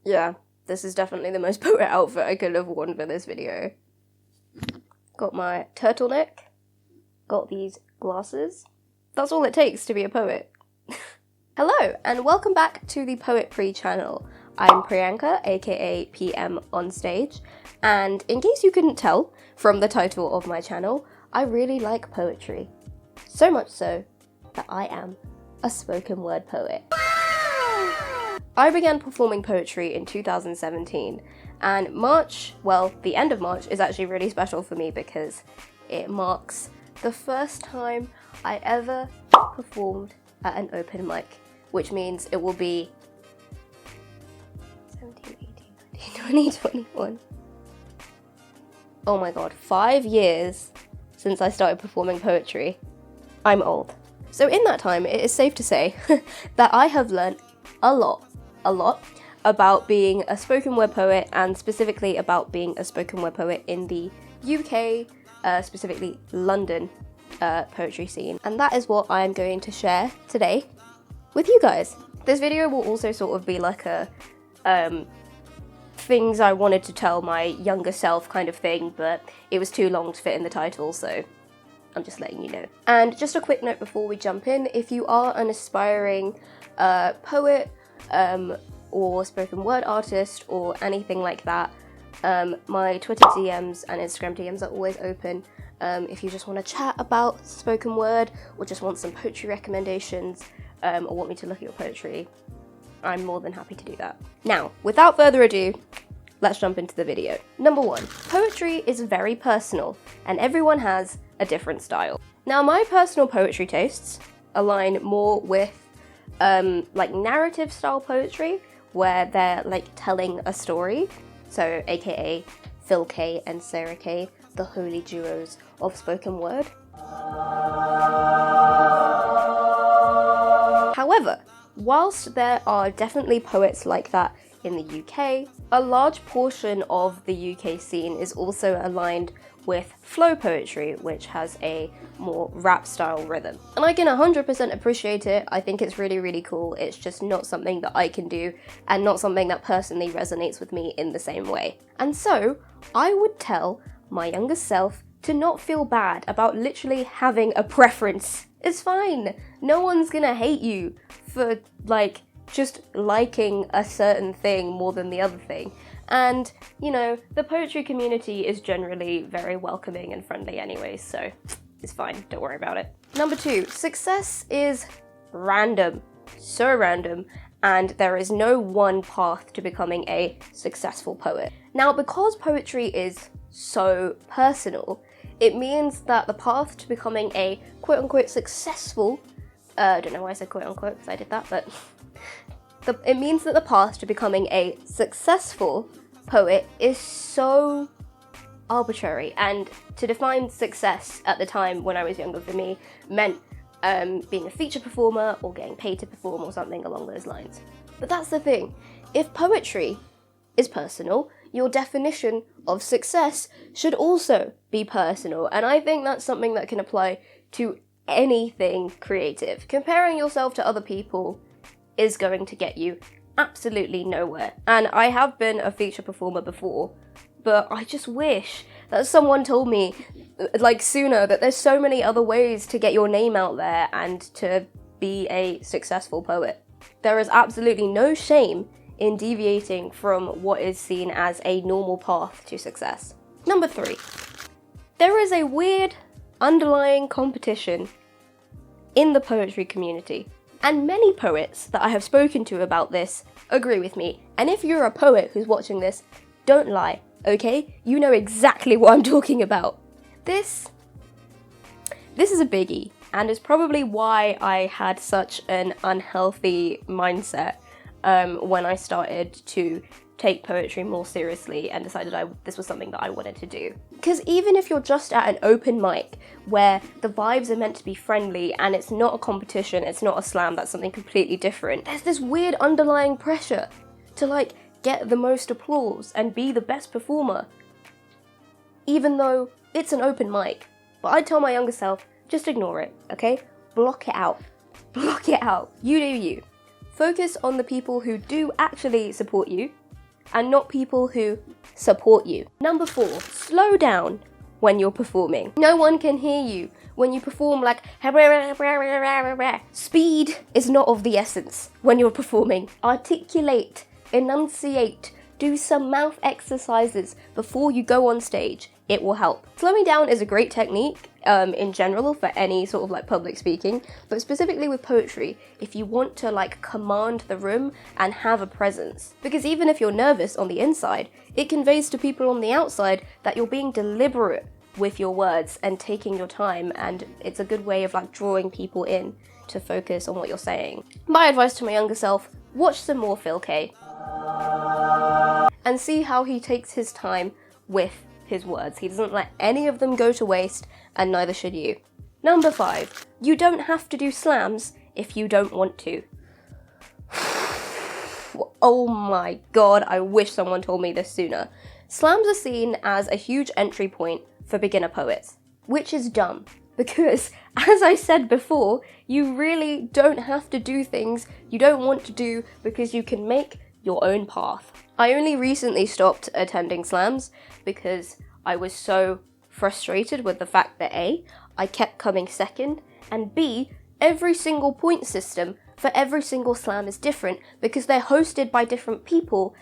Yeah, this is definitely the most poet outfit I could have worn for this video. Got my turtleneck, got these glasses. That's all it takes to be a poet. Hello, and welcome back to the Poetpri channel. I'm Priyanka, aka PM on stage, and in case you couldn't tell from the title of my channel, I really like poetry. So much so that I am a spoken word poet. I began performing poetry in 2017, and March, well, the end of March is actually really special for me because it marks the first time I ever performed at an open mic, which means it will be 17, 18, 19, 20, 21. Oh my god, 5 years since I started performing poetry. I'm old. So in that time, it is safe to say that I have learned a lot about being a spoken word poet, and specifically about being a spoken word poet in the UK, specifically London poetry scene. And that is what I'm going to share today with you guys. This video will also sort of be like a things I wanted to tell my younger self kind of thing, but it was too long to fit in the title, so I'm just letting you know. And just a quick note before we jump in, if you are an aspiring poet, or spoken word artist or anything like that, my Twitter DMs and Instagram DMs are always open. If you just want to chat about spoken word or just want some poetry recommendations, or want me to look at your poetry, I'm more than happy to do that. Now, without further ado, let's jump into the video. Number 1, poetry is very personal and everyone has a different style. Now, my personal poetry tastes align more with like narrative style poetry, where they're like telling a story, so aka Phil K and Sarah K, the holy duos of spoken word. However, whilst there are definitely poets like that in the UK, a large portion of the UK scene is also aligned with flow poetry, which has a more rap style rhythm. And I can 100% appreciate it. I think it's really, really cool. It's just not something that I can do and not something that personally resonates with me in the same way. And so I would tell my younger self to not feel bad about literally having a preference. It's fine. No one's gonna hate you for like just liking a certain thing more than the other thing. And, you know, the poetry community is generally very welcoming and friendly anyway, so it's fine, don't worry about it. Number 2, success is random, so random, and there is no one path to becoming a successful poet. Now, because poetry is so personal, it means that the path to becoming a quote-unquote successful, I don't know why I said quote-unquote because I did that, but it means that the path to becoming a successful poet is so arbitrary. And to define success at the time when I was younger for me meant being a feature performer or getting paid to perform or something along those lines. But that's the thing. If poetry is personal, your definition of success should also be personal. And I think that's something that can apply to anything creative. Comparing yourself to other people is going to get you absolutely nowhere. And I have been a feature performer before, but I just wish that someone told me like sooner that there's so many other ways to get your name out there and to be a successful poet. There is absolutely no shame in deviating from what is seen as a normal path to success. Number 3, there is a weird underlying competition in the poetry community. And many poets that I have spoken to about this agree with me. And if you're a poet who's watching this, don't lie, okay? You know exactly what I'm talking about. This is a biggie, and is probably why I had such an unhealthy mindset when I started to take poetry more seriously and decided this was something that I wanted to do. Because even if you're just at an open mic where the vibes are meant to be friendly and it's not a competition, it's not a slam, that's something completely different, there's this weird underlying pressure to like get the most applause and be the best performer, even though it's an open mic. But I tell my younger self, just ignore it, okay? Block it out. Block it out. You do you. Focus on the people who do actually support you and not people who support you. Number 4, slow down when you're performing. No one can hear you when you perform like speed is not of the essence when you're performing. Articulate, enunciate, do some mouth exercises before you go on stage. It will help. Slowing down is a great technique in general for any sort of like public speaking, but specifically with poetry, if you want to like command the room and have a presence. Because even if you're nervous on the inside, it conveys to people on the outside that you're being deliberate with your words and taking your time, and it's a good way of like drawing people in to focus on what you're saying. My advice to my younger self, watch some more Phil K and see how he takes his time with his words. He doesn't let any of them go to waste, and neither should you. Number 5, you don't have to do slams if you don't want to. Oh my god, I wish someone told me this sooner. Slams are seen as a huge entry point for beginner poets, which is dumb, because as I said before, you really don't have to do things you don't want to do because you can make your own path. I only recently stopped attending slams because I was so frustrated with the fact that A, I kept coming second, and B, every single point system for every single slam is different because they're hosted by different people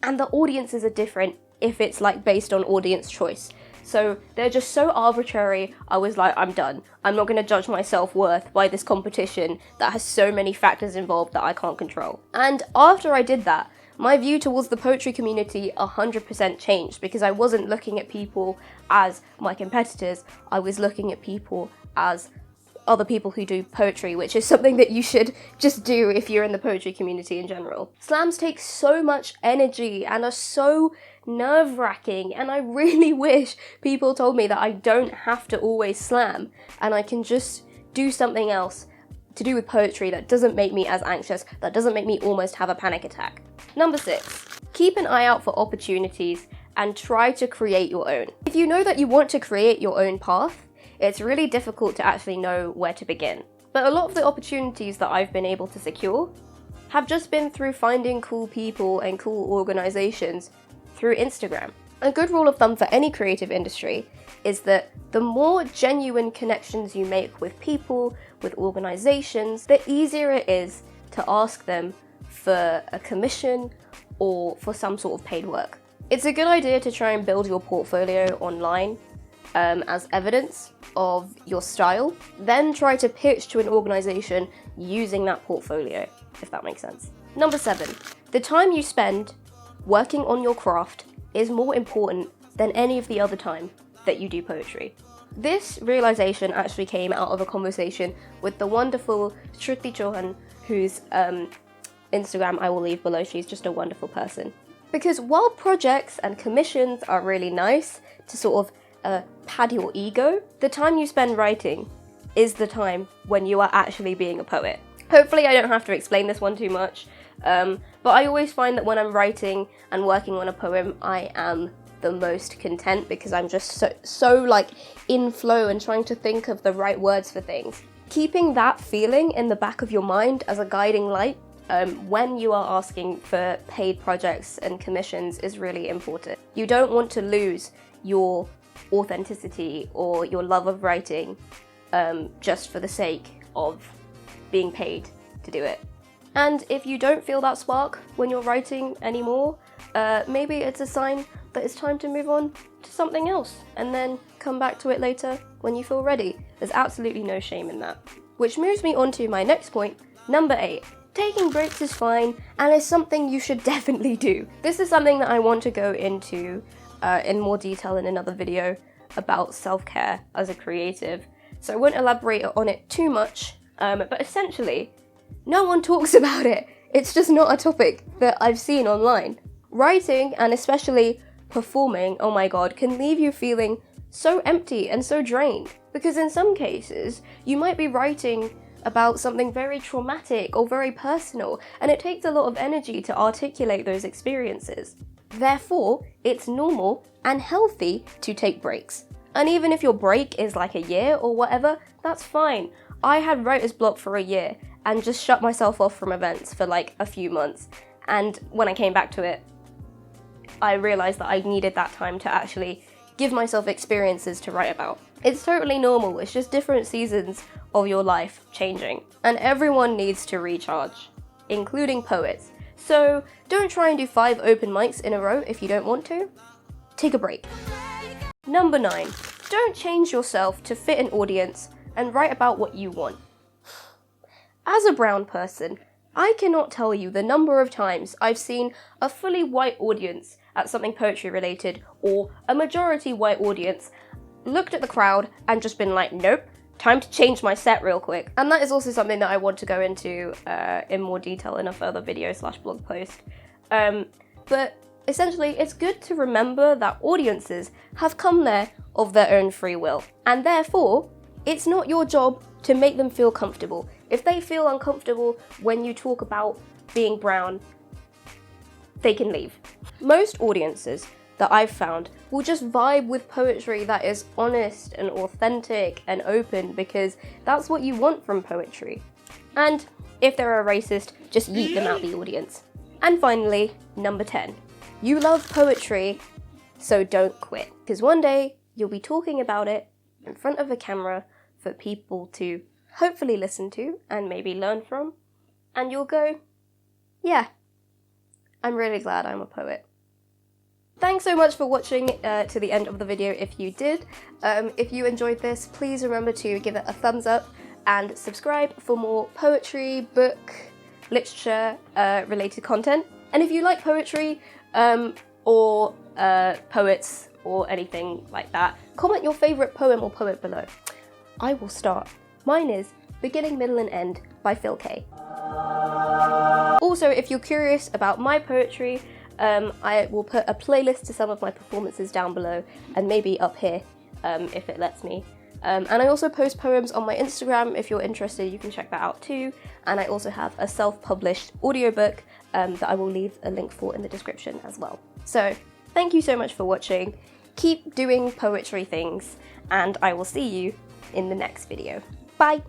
and the audiences are different if it's like based on audience choice. So they're just so arbitrary, I was like, I'm done. I'm not going to judge my self-worth by this competition that has so many factors involved that I can't control. And after I did that, my view towards the poetry community 100% changed, because I wasn't looking at people as my competitors, I was looking at people as other people who do poetry, which is something that you should just do if you're in the poetry community in general. Slams take so much energy and are so nerve-wracking, and I really wish people told me that I don't have to always slam and I can just do something else to do with poetry that doesn't make me as anxious, that doesn't make me almost have a panic attack. Number 6, keep an eye out for opportunities and try to create your own. If you know that you want to create your own path, it's really difficult to actually know where to begin. But a lot of the opportunities that I've been able to secure have just been through finding cool people and cool organizations through Instagram. A good rule of thumb for any creative industry is that the more genuine connections you make with people, with organizations, the easier it is to ask them for a commission or for some sort of paid work. It's a good idea to try and build your portfolio online as evidence of your style, then try to pitch to an organization using that portfolio, if that makes sense. Number 7, the time you spend working on your craft is more important than any of the other time that you do poetry. This realization actually came out of a conversation with the wonderful Shruti Chauhan, whose Instagram I will leave below. She's just a wonderful person. Because while projects and commissions are really nice to sort of pad your ego, the time you spend writing is the time when you are actually being a poet. Hopefully I don't have to explain this one too much, but I always find that when I'm writing and working on a poem, I am the most content because I'm just so like in flow and trying to think of the right words for things. Keeping that feeling in the back of your mind as a guiding light when you are asking for paid projects and commissions is really important. You don't want to lose your authenticity or your love of writing just for the sake of being paid to do it. And if you don't feel that spark when you're writing anymore, maybe it's a sign that it's time to move on to something else and then come back to it later when you feel ready. There's absolutely no shame in that. Which moves me on to my next point, number 8. Taking breaks is fine and is something you should definitely do. This is something that I want to go into in more detail in another video about self-care as a creative, so I won't elaborate on it too much, but essentially, no one talks about it. It's just not a topic that I've seen online. Writing, and especially performing, oh my god, can leave you feeling so empty and so drained, because in some cases, you might be writing about something very traumatic or very personal, and it takes a lot of energy to articulate those experiences. Therefore, it's normal and healthy to take breaks. And even if your break is like a year or whatever, that's fine. I had writer's block for a year and just shut myself off from events for like a few months. And when I came back to it, I realised that I needed that time to actually give myself experiences to write about. It's totally normal, it's just different seasons of your life changing. And everyone needs to recharge, including poets. So don't try and do 5 open mics in a row if you don't want to. Take a break. Number 9. Don't change yourself to fit an audience and write about what you want. As a brown person, I cannot tell you the number of times I've seen a fully white audience at something poetry related, or a majority white audience, looked at the crowd and just been like, nope, time to change my set real quick. And that is also something that I want to go into in more detail in a further video/blog post. But essentially, it's good to remember that audiences have come there of their own free will, and therefore, it's not your job to make them feel comfortable. If they feel uncomfortable when you talk about being brown, they can leave. Most audiences that I've found will just vibe with poetry that is honest and authentic and open, because that's what you want from poetry. And if they're a racist, just yeet them out the audience. And finally, number 10. You love poetry, so don't quit. Because one day, you'll be talking about it in front of a camera for people to hopefully listen to and maybe learn from. And you'll go, yeah, I'm really glad I'm a poet. Thanks so much for watching to the end of the video if you did. If you enjoyed this, please remember to give it a thumbs up and subscribe for more poetry, book, literature related content. And if you like poetry or poets or anything like that, comment your favourite poem or poet below. I will start. Mine is Beginning, Middle and End by Phil K. Also, if you're curious about my poetry, I will put a playlist to some of my performances down below and maybe up here if it lets me. And I also post poems on my Instagram. If you're interested, you can check that out too. And I also have a self-published audiobook that I will leave a link for in the description as well. So thank you so much for watching. Keep doing poetry things, and I will see you in the next video. Bye!